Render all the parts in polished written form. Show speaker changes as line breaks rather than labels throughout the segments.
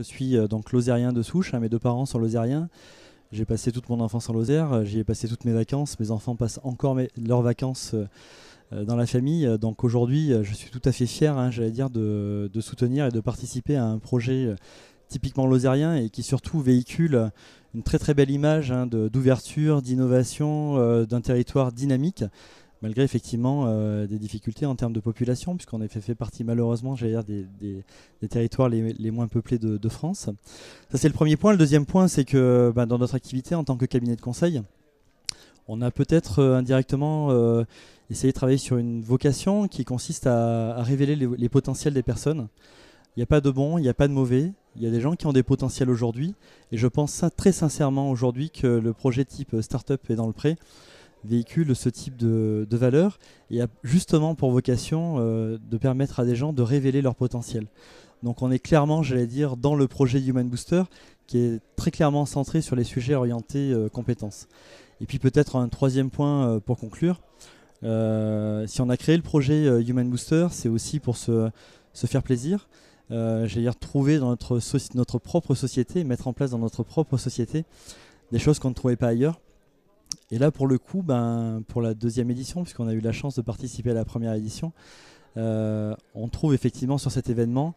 Je suis donc lozérien de souche, hein, mes deux parents sont lozériens. J'ai passé toute mon enfance en Lozère, j'y ai passé toutes mes vacances. Mes enfants passent encore leurs vacances dans la famille. Donc aujourd'hui, je suis tout à fait fier, hein, j'allais dire, de soutenir et de participer à un projet typiquement lozérien et qui surtout véhicule une très très belle image, hein, d'ouverture, d'innovation, d'un territoire dynamique, malgré effectivement des difficultés en termes de population, puisqu'on a fait partie malheureusement, j'allais dire, des territoires les moins peuplés de France. Ça, c'est le premier point. Le deuxième point, c'est que dans notre activité en tant que cabinet de conseil, on a peut-être indirectement essayé de travailler sur une vocation qui consiste à révéler les potentiels des personnes. Il n'y a pas de bon, il n'y a pas de mauvais. Il y a des gens qui ont des potentiels aujourd'hui. Et je pense très sincèrement aujourd'hui que le projet type Startup est dans le pré véhicule ce type de valeurs et a justement pour vocation de permettre à des gens de révéler leur potentiel. Donc on est clairement, j'allais dire, dans le projet Human Booster qui est très clairement centré sur les sujets orientés compétences. Et puis peut-être un troisième point pour conclure. Si on a créé le projet Human Booster, c'est aussi pour se faire plaisir. J'allais dire trouver dans notre propre société, mettre en place dans notre propre société des choses qu'on ne trouvait pas ailleurs. Et là, pour le coup, pour la deuxième édition, puisqu'on a eu la chance de participer à la première édition, on trouve effectivement sur cet événement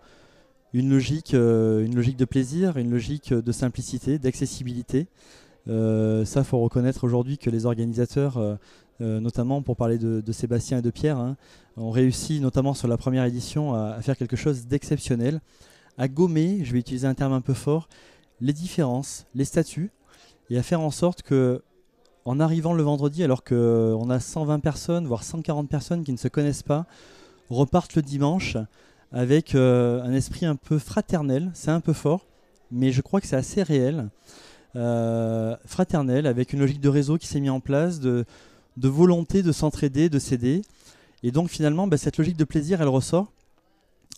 une logique de plaisir, une logique de simplicité, d'accessibilité. Ça, faut reconnaître aujourd'hui que les organisateurs, notamment pour parler de Sébastien et de Pierre, hein, ont réussi, notamment sur la première édition, à faire quelque chose d'exceptionnel, à gommer, je vais utiliser un terme un peu fort, les différences, les statuts, et à faire en sorte que en arrivant le vendredi, alors qu'on a 120 personnes, voire 140 personnes qui ne se connaissent pas, repartent le dimanche avec un esprit un peu fraternel. C'est un peu fort, mais je crois que c'est assez réel. Fraternel, avec une logique de réseau qui s'est mise en place, de volonté de s'entraider, de s'aider. Et donc finalement, cette logique de plaisir, elle ressort.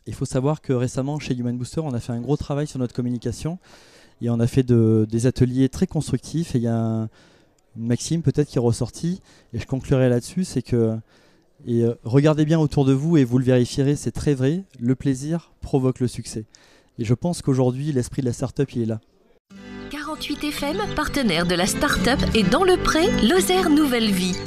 Il faut savoir que récemment, chez Human Booster, on a fait un gros travail sur notre communication. Et on a fait des ateliers très constructifs. Et il y a une maxime peut-être qui est ressortie, et je conclurai là-dessus, c'est que, regardez bien autour de vous et vous le vérifierez, c'est très vrai, le plaisir provoque le succès. Et je pense qu'aujourd'hui, l'esprit de la start-up, il est là.
48 FM, partenaire de la start-up et dans le pré, Lozère Nouvelle Vie.